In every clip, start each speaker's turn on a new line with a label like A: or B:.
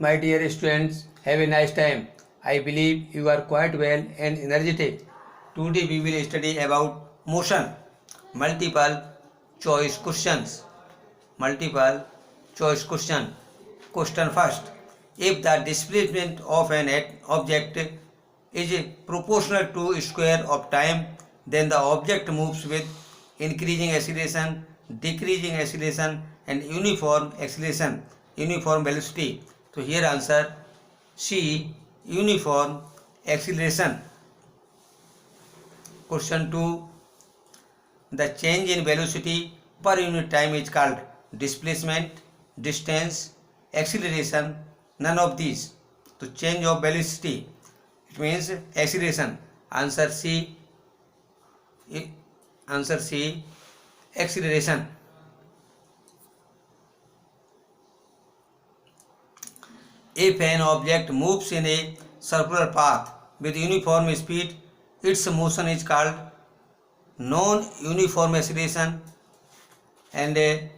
A: My dear students, have a nice time. I believe you are quite well and energetic. Today we will study about motion, multiple choice questions. Multiple choice question. Question first. If the displacement of an object is proportional to square of time, then the object moves with increasing acceleration, decreasing acceleration and uniform acceleration, uniform velocity. So here answer C, uniform acceleration. Question 2. The change in velocity per unit time is called displacement, distance, acceleration, none of these. So change of velocity, it means acceleration. Answer C, acceleration. If an object moves in a circular path with uniform speed, its motion is called non-uniform acceleration and a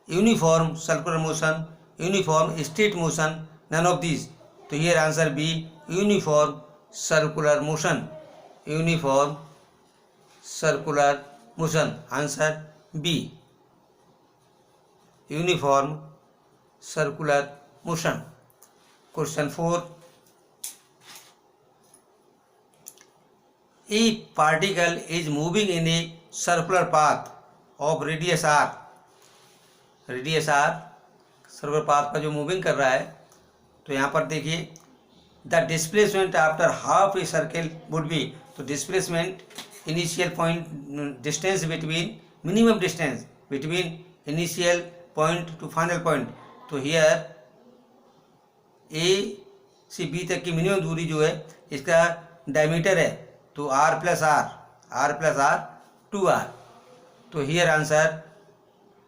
A: uniform circular motion, uniform straight motion, none of these. So here answer B, uniform circular motion, uniform circular motion. Answer B, uniform circular motion. Question 4. A particle is moving in a circular path of radius r, circular path का जो moving कर रहा है, तो यहाँ पर देखिए the displacement after half a circle would be, तो displacement initial point distance between, minimum distance between initial point to final point, तो हियर ए से बी तक की मिनिमम दूरी जो है इसका डायमीटर है, तो r प्लस आर 2r, तो here answer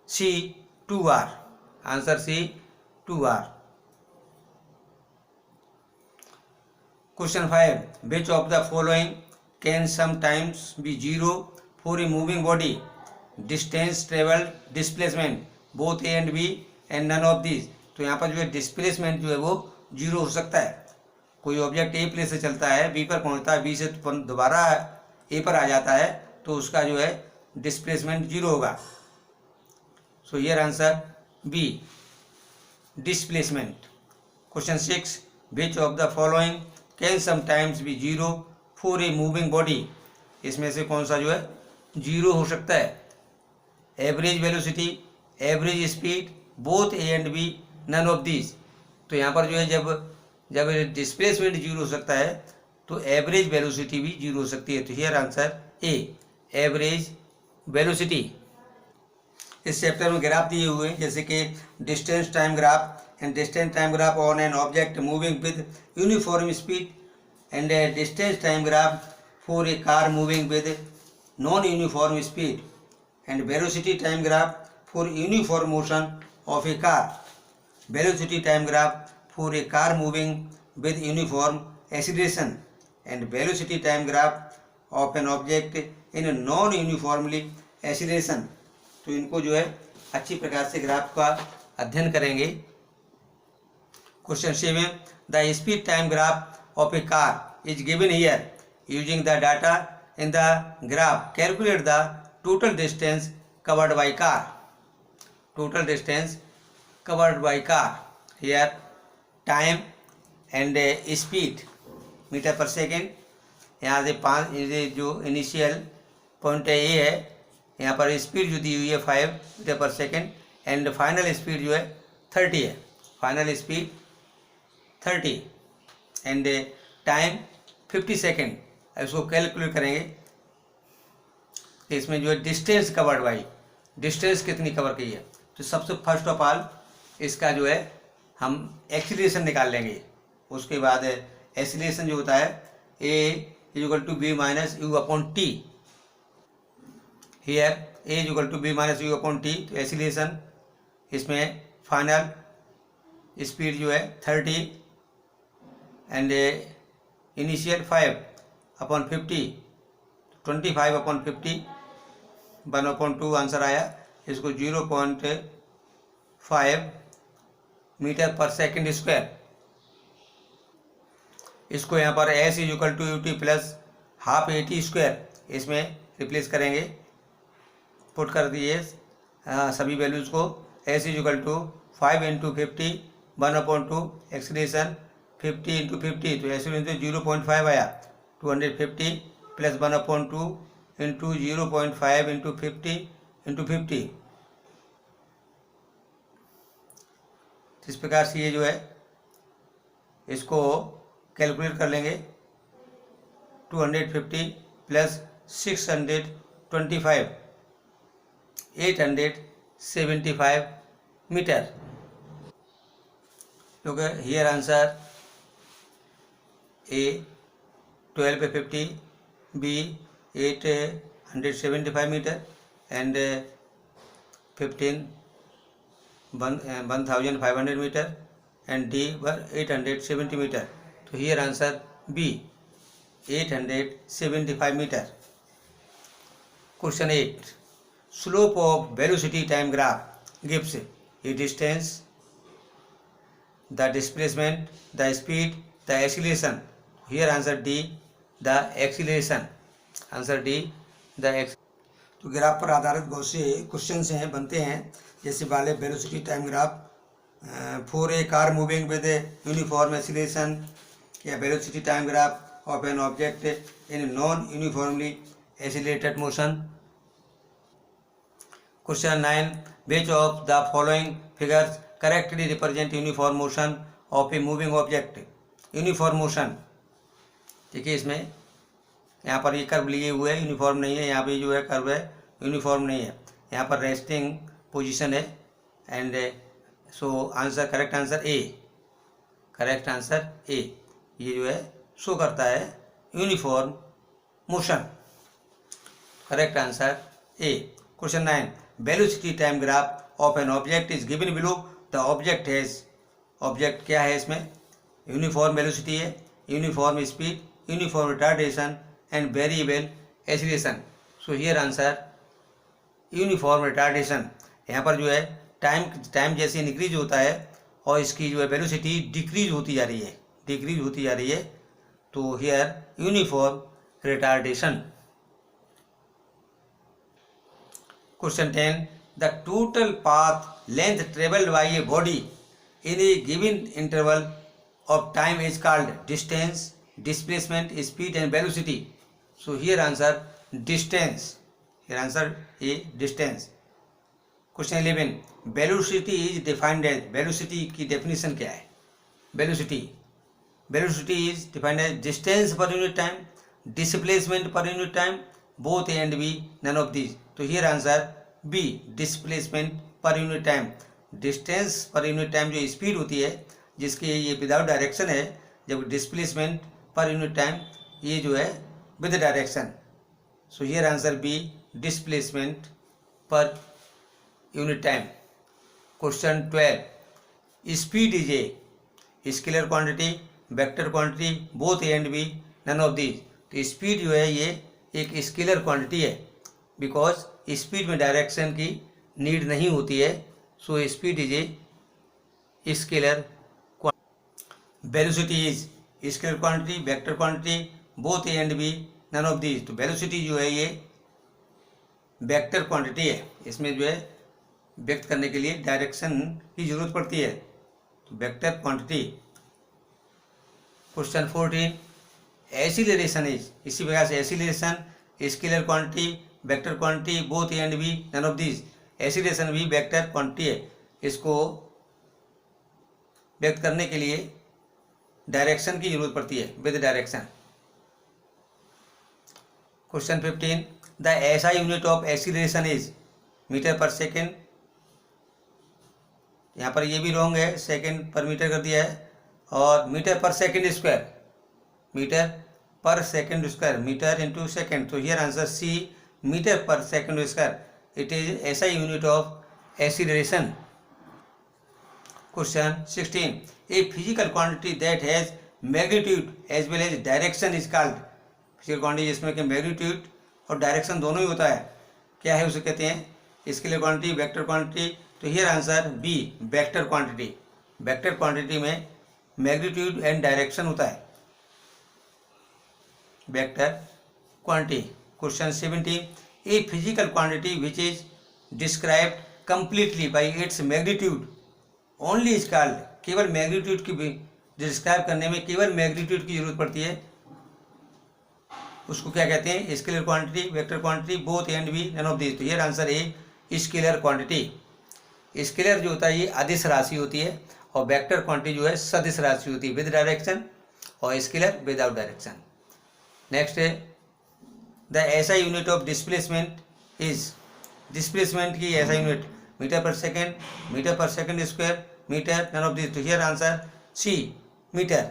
A: C 2r, answer C 2r. Question 5. Which of the following can sometimes be zero for a moving body? Distance traveled, displacement, both A and B and none of these. तो यहाँ पर जो है displacement जो है वो zero हो सकता है. कोई ऑब्जेक्ट ए प्लेस से चलता है, बी पर पहुँचता है, बी से दोबारा ए पर आ जाता है, तो उसका जो है डिस्प्लेसमेंट जीरो होगा. So here answer B, displacement. Question 6. Which of the following can sometimes be zero for a moving body? इसमें से कौन सा जो है जीरो हो सकता है? Average velocity, average speed, both A and B, none of these. तो यहाँ पर जो है जब डिस्प्लेसमेंट जीरो हो सकता है तो एवरेज वेलोसिटी भी जीरो हो सकती है. तो here answer A, average velocity. इस चैप्टर में ग्राफ दिए हुए हैं, जैसे कि distance time graph and distance time graph on an object moving with uniform speed and distance time graph for a car moving with non uniform speed and velocity time graph for uniform motion of a car, velocity time graph for a car moving with uniform acceleration and velocity time graph of an object in a non-uniformly acceleration. तो इनको जो है अच्छी प्रकार से graph का अध्ययन करेंगे. Question 7. The speed time graph of a car is given here. Using the data in the graph calculate the total distance covered by car. Total distance covered by car. Here time and speed metre per second. यहाँ से 5 जो initial point है ये है, यहाँ पर speed जो दी हुई है 5 metre per second and final speed जो है 30 है. Final speed 30 and time 50 second. इसको कैलकुलेट करेंगे. इसमें जो है डिस्टेंस कवर्ड बाई, डिस्टेंस कितनी कवर की है. तो सबसे फर्स्ट ऑफ ऑल इसका जो है हम एक्सीलरेशन निकाल लेंगे. उसके बाद एक्सीलरेशन जो होता है A is equal to B minus U upon T. Here A is equal to B minus U upon T. तो एक्सीलरेशन इसमें फाइनल स्पीड जो है 30 and initial 5 upon 50, 25 upon 50, 1/2 answer आया. इसको 0.5 मीटर पर सेकेंड स्क्वायर इसको यहाँ पर s is equal to U T plus half A T square इसमें रिप्लेस करेंगे, पुट कर दिए सभी वैल्यूज़ को। s is equal to 5 into 50 1/2 acceleration 50 into 50 तो ऐसे 0.5 आया, 250 प्लस 1/2 इंटू 0.5 इंटू 50 इंटू 50। इस प्रकार से ये जो है इसको कैलकुलेट कर लेंगे। 250 प्लस 625 875 मीटर। लोग हियर आंसर ए 12 पे 50, B 875 meter and 15 1500 meter and D 870 meter. तो here answer B 875 meter. Question 8. Slope of velocity time graph gives a distance, the displacement, the speed, the acceleration. Here answer D, the acceleration. Answer D, the acceleration. तो graph पर आधारित बहुत से question हैं बनते हैं, जैसे वाले velocity time graph for a car moving with uniform acceleration या velocity time graph of an object in non uniformly accelerated motion. Question 9. Which of the following figures correctly represent uniform motion of a moving object? Uniform motion, देखिए इसमें यहाँ पर ये curve लिए हुए है, uniform नहीं है। यहाँ पे जो है कर्व है यूनिफॉर्म नहीं है। यहाँ पर रेस्टिंग पोजीशन है and so answer correct answer A, correct answer A, ये जो है शो करता है uniform motion. Correct answer A. Question 9. Velocity time graph of an object is given below. The object has, object क्या है इसमें? Uniform velocity है, uniform speed, uniform retardation and variable acceleration. So here answer uniform retardation. यहाँ पर जो है time जैसे increase होता है और इसकी जो है वेलोसिटी डिक्रीज होती जा रही है, डिक्रीज होती जा रही है, तो here uniform retardation. Question 10. The total path length travelled by a body in a given interval of time is called distance, displacement, speed and velocity. So here answer distance. Here answer A, distance. Question 11. Velocity is defined as, velocity की definition क्या है? Velocity is defined as distance per unit time, displacement per unit time, both A and B, none of these. तो here answer B, displacement per unit time. Distance per unit time जो speed होती है जिसकी ये without direction है, जब displacement per unit time ये जो है with direction. So here answer B, displacement per unit time. Question 12. Speed is a scalar quantity, vector quantity, both A and B, none of these. तो speed जो है ये एक स्केलर क्वांटिटी है, because speed में डायरेक्शन की need नहीं होती है। So speed is a scalar quantity. Velocity is scalar quantity, vector quantity, both A and B, none of these. तो वेलोसिटी जो है ये वेक्टर क्वांटिटी है, इसमें जो है व्यक्त करने के लिए डायरेक्शन की जरूरत पड़ती है, तो vector quantity. Question 14. Acceleration is, इसी प्रकार से acceleration scalar quantity, vector quantity, both A and B, none of these. Acceleration भी वेक्टर क्वांटिटी है, इसको व्यक्त करने के लिए डायरेक्शन की जरूरत पड़ती है, with direction. Question 15. The SI unit of acceleration is metre per second. यहाँ पर ये भी रॉन्ग है, सेकेंड पर मीटर कर दिया है, और metre per second square, metre per second square, metre into second. तो here answer C, metre per second square. It is SI unit of acceleration. Question 16. A physical quantity that has magnitude as well as direction is called. Physical quantity जिसमें कि magnitude और direction दोनों ही होता है, क्या है उसे कहते हैं? Scalar quantity, vector quantity. तो here answer B, vector quantity. Vector quantity में मैग्नीट्यूड एंड डायरेक्शन होता है। vector quantity. Question 17. A physical quantity which is described completely by its magnitude only is called. केवल मैग्नीट्यूड की describe करने में केवल magnitude की जरूरत पड़ती है, उसको क्या कहते हैं? Scalar quantity, vector quantity, both and B, none of this. तो ये आंसर है स्केलर क्वांटिटी. स्केलर जो होता है ये अदिश राशि होती है और वेक्टर क्वांटिटी जो है सदिश राशि होती है विद डायरेक्शन और स्केलर विदाउट डायरेक्शन. नेक्स्ट है the SI unit of displacement is. Displacement की ऐसा unit meter per second, meter per second square, meter, none of this. तो here answer C meter.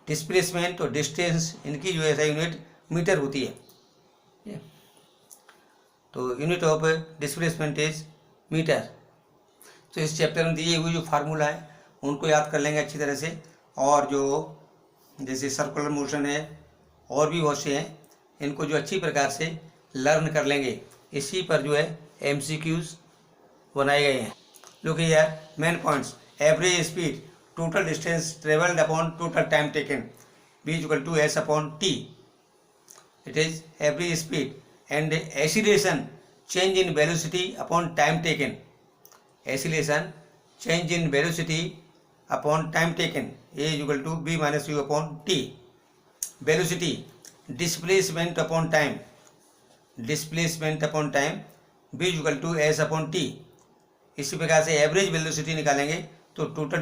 A: Displacement और डिस्टेंस इनकी जो ऐसा unit meter होती है. तो unit of displacement is meter. तो इस चैप्टर में दिए हुए जो फार्मूला है उनको याद कर लेंगे अच्छी तरह से, और जो जैसे सर्कुलर मोशन है और भी बहुत से हैं इनको जो अच्छी प्रकार से लर्न कर लेंगे. इसी पर जो है MCQs बनाए गए हैं. Look here main points. Average speed, total distance travelled upon total time taken, B equal to S upon T. It is average speed. And acceleration, change in velocity upon time taken. Acceleration, change in velocity upon time taken, A is equal to B minus U upon T. Velocity, displacement upon time, displacement upon time, B is equal to S upon T. इसी प्रकार से average velocity निकालेंगे तो total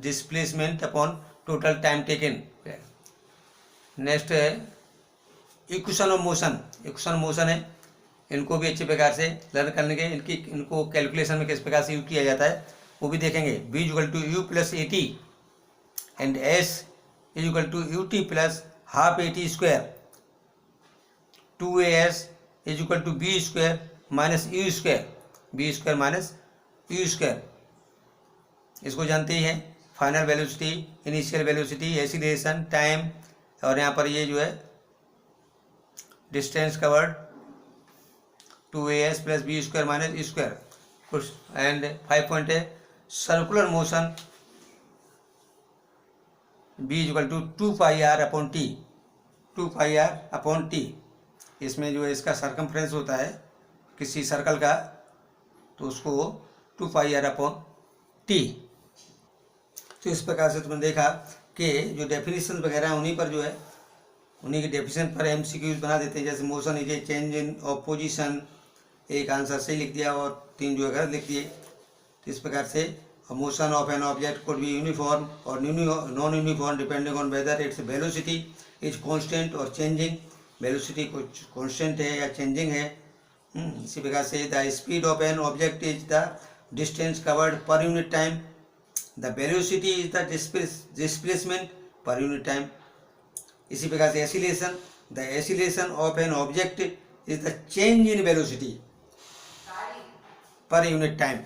A: displacement upon total time taken. Next है equation of motion. Equation motion है, इनको भी अच्छे प्रकार से लर्न करने के, इनको कैलकुलेशन में किस प्रकार से यूज किया जाता है वो भी देखेंगे. B equal to U plus AT and S is equal to UT plus half AT square. 2AS is equal to B square minus U square, B square minus U square. इसको जानते ही हैं. Final velocity, initial velocity, acceleration, time, और यहाँ पर ये जो है distance covered 2AS plus B square minus U square. कुछ एंड 5 पॉइंट है circular motion, B equal to 2πr upon T, 2πr upon T. इसमें जो है इसका सर्कमफ्रेंस होता है किसी सर्कल का, तो उसको 2πr अपॉन T. तो इस प्रकार से तुमने देखा कि जो डेफिनेशन वगैरह हैं उन्हीं पर जो है उन्हीं के डेफिनेशन पर MCQs बना देते हैं. जैसे motion is a change in of position, एक आंसर सही लिख दिया और 3 जो है गलत लिख दिए. तो इस प्रकार से motion of an object could be uniform और non uniform depending on whether its velocity is constant और चेंजिंग. वेलोसिटी कुछ कांस्टेंट है या चेंजिंग है. इसी प्रकार से the speed of an object is the distance covered per unit time. The velocity is the displacement per unit time. इसी प्रकार से acceleration, the acceleration of an object is the change in velocity per unit time.